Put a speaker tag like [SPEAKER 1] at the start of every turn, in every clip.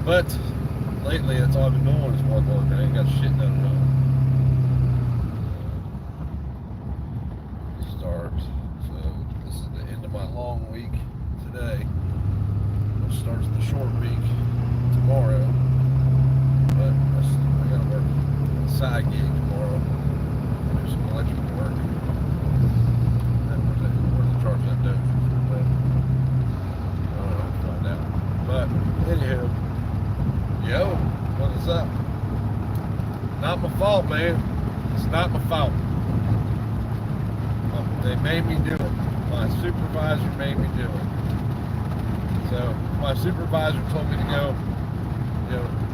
[SPEAKER 1] But lately, that's all I've been doing is work. I ain't got shit done at all. Start. So this is the end of my long week today, which starts the short week tomorrow. But I gotta work a side gig tomorrow. Do some electrical work. Where's the charge that dope? But I don't know. I'll find out. But anywho, yo, what is up? Not my fault, man. It's not my fault. They made me do it. My supervisor made me do it. So my supervisor told me to go,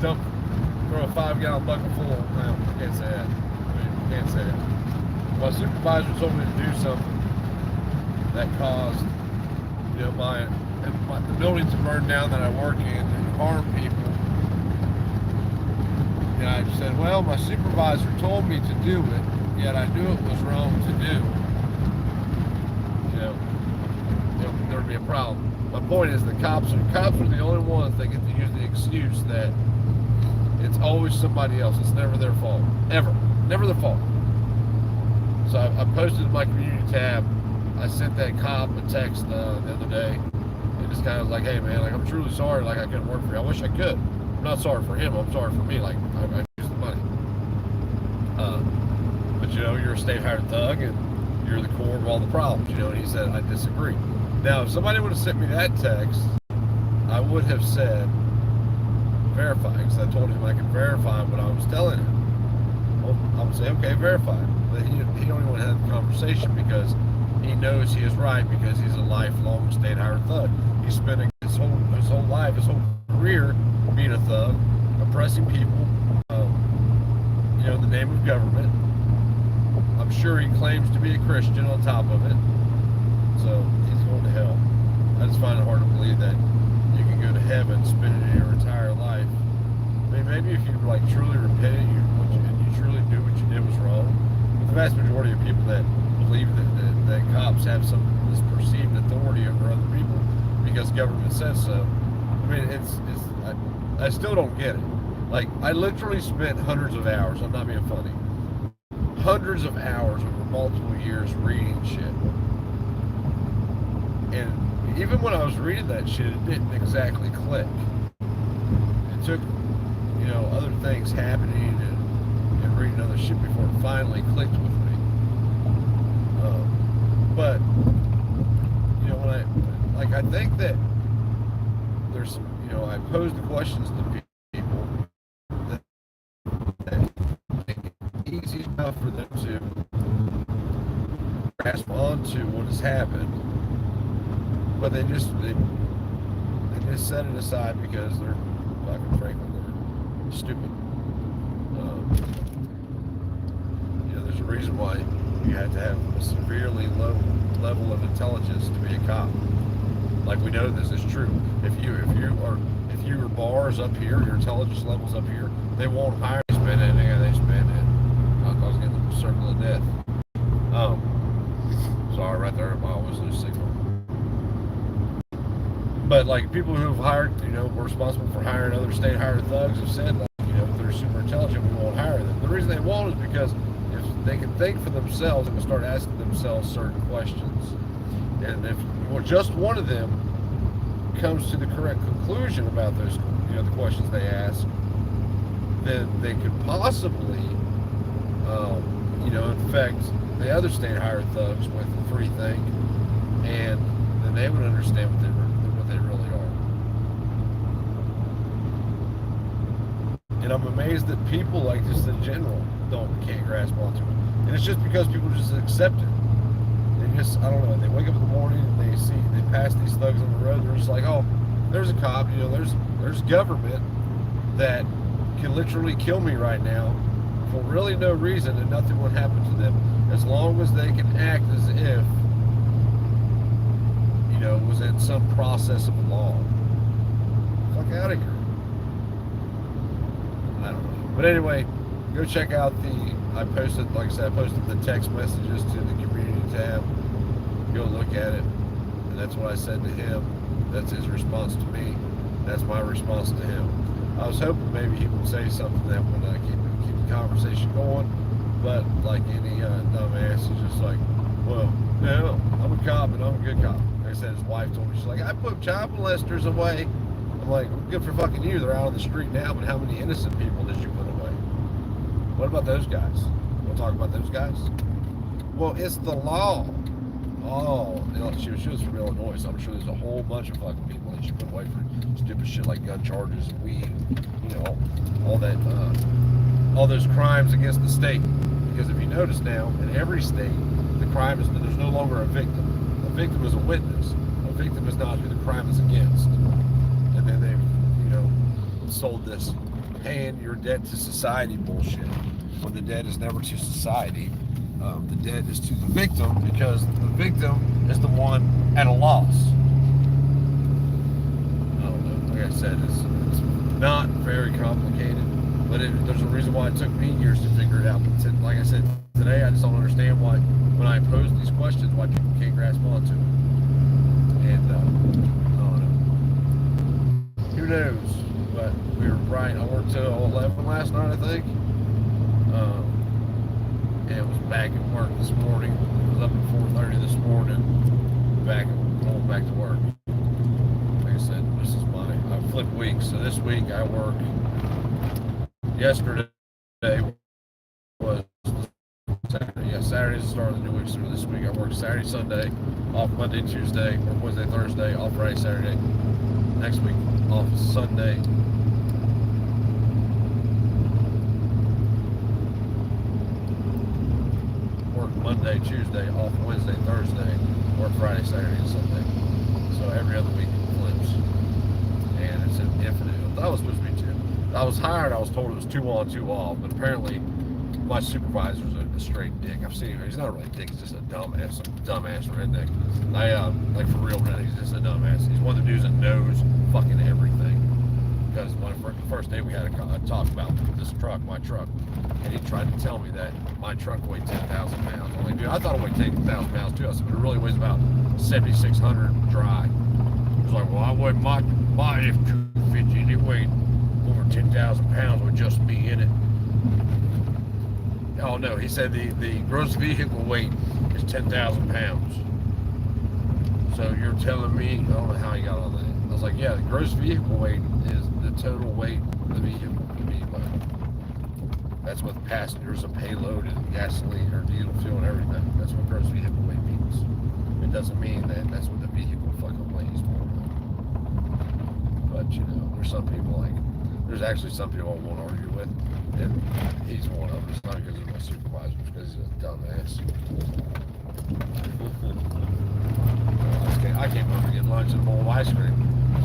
[SPEAKER 1] dump, throw a 5-gallon bucket full. No, I can't say that. I can't say that. My supervisor told me to do something that caused, the building to burn down that I work in and harm people. And I said, well, my supervisor told me to do it, yet I knew it was wrong to do. There would be a problem. My point is the cops are the only ones that get to use the excuse that it's always somebody else. It's never their fault. Ever. Never their fault. So I posted in my community tab. I sent that cop a text the other day. And just kind of like, hey man, like I'm truly sorry, like I couldn't work for you. I wish I could. I'm not sorry for him, I'm sorry for me. Like I used the money. But you're a state hired thug and you're the core of all the problems, and he said, I disagree. Now, if somebody would have sent me that text, I would have said, verify, because I told him I could verify what I was telling him. Well, I would say, okay, verify. But he don't even want to have the conversation because he knows he is right because he's a lifelong state hired thug. He spent his whole life, his whole career being a thug, oppressing people, in the name of government. I'm sure he claims to be a Christian on top of it. So he's going to hell. I just find it hard to believe that you can go to heaven spending your entire life. I mean, maybe if you truly repent and you truly do what you did was wrong. But the vast majority of people that believe that cops have this perceived authority over other people because government says so. I mean, I still don't get it. Like, I literally spent hundreds of hours, I'm not being funny, hundreds of hours over multiple years reading shit. And even when I was reading that shit, it didn't exactly click. It took, other things happening and reading other shit before it finally clicked with me. But, when I think that there's some, I pose the questions to people that make it easy enough for them to grasp onto what has happened, but they just set it aside because they're fucking frankly they're stupid. There's a reason why you have to have a severely low level of intelligence to be a cop. Like, we know this is true. If your bar is up here, your intelligence level's up here, they won't hire you spend anything they spend it. I was getting the circle of death. Sorry, right there, I always lose signal. But people who have hired, were responsible for hiring other state hired thugs have said, if they're super intelligent, we won't hire them. The reason they won't is because if they can think for themselves and can start asking themselves certain questions. And if just one of them comes to the correct conclusion about those, the questions they ask, then they could possibly, infect the other state hired thugs with the free think, and then they would understand what they really are. And I'm amazed that people just in general can't grasp onto it. And it's just because people just accept it. I don't know, they wake up in the morning and they pass these thugs on the road, they're just like, oh, there's a cop, there's government that can literally kill me right now for really no reason and nothing would happen to them as long as they can act as if, it was in some process of law. Fuck out of here. I don't know. But anyway, go check out I posted the text messages to the community tab. Go look at it. And that's what I said to him. That's his response to me. That's my response to him. I was hoping maybe he would say something that would keep the conversation going. But like any dumbass, he's just like, well, no, I'm a cop and I'm a good cop. Like I said, his wife told me, she's like, I put child molesters away. I'm like, well, good for fucking you. They're out on the street now, but how many innocent people did you put away? What about those guys? Want to talk about those guys? Well, it's the law. Oh, you know, she was from Illinois, so I'm sure there's a whole bunch of fucking people that she put away for stupid shit like gun charges and weed, you know, all those crimes against the state. Because if you notice now, in every state, the crime is there's no longer a victim. A victim is a witness. A victim is not who the crime is against. And then they've, you know, sold this paying your debt to society bullshit. When the debt is never to society. The debt is to the victim because the victim is the one at a loss. I don't know. Like I said, it's not very complicated, but there's a reason why it took me years to figure it out. But like I said, today I just don't understand why, when I pose these questions, why people can't grasp onto it. And I don't know. Who knows? But we were right. I worked till 11 last night, I think. And was back at work this morning. I was up at 4:30 this morning. Going back to work. Like I said, this is I flip weeks. So this week I work. Yesterday was Saturday. Yeah, Saturday's the start of the new week. So this week I work Saturday, Sunday, off Monday, Tuesday, work Wednesday, Thursday, off Friday, Saturday. Next week off Sunday. Monday, Tuesday, off Wednesday, Thursday, work Friday, Saturday, and Sunday. So every other week it flips. And it's infinite. That was supposed to be 2. I was hired, I was told it was 2 on, 2 off, but apparently my supervisor's a straight dick. I've seen him. He's not really a dick, he's just a dumbass redneck. Like for real redneck, he's just a dumbass. He's one of the dudes that knows fucking everything. Because the first day we had a talk about this truck, my truck, and he tried to tell me that my truck weighed 10,000 pounds. I'm like, dude, I thought it weighed 10,000 pounds too. I said, but it really weighs about 7,600 dry. He was like, well, I weighed my F-250 and it weighed over 10,000 pounds with just me in it. Oh no, he said the gross vehicle weight is 10,000 pounds. So you're telling me, I don't know how he got all that. I was like, yeah, the gross vehicle weight is the total weight of the vehicle to be, but that's what passengers and payload and gasoline or diesel fuel and everything. That's what gross vehicle weight means. It doesn't mean that that's what the vehicle fucking weighs more. But you know, there's actually some people I won't argue with, and he's one of them. It's not because he's my supervisor, it's because he's a dumbass. I came home to get lunch and a bowl of ice cream.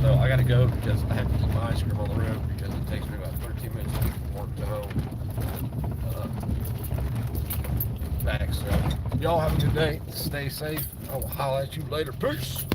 [SPEAKER 1] So I gotta go because I have to keep my ice cream on the road because it takes me about 13 minutes to get from work to home. Back. So y'all have a good day. Stay safe. I will holler at you later. Peace.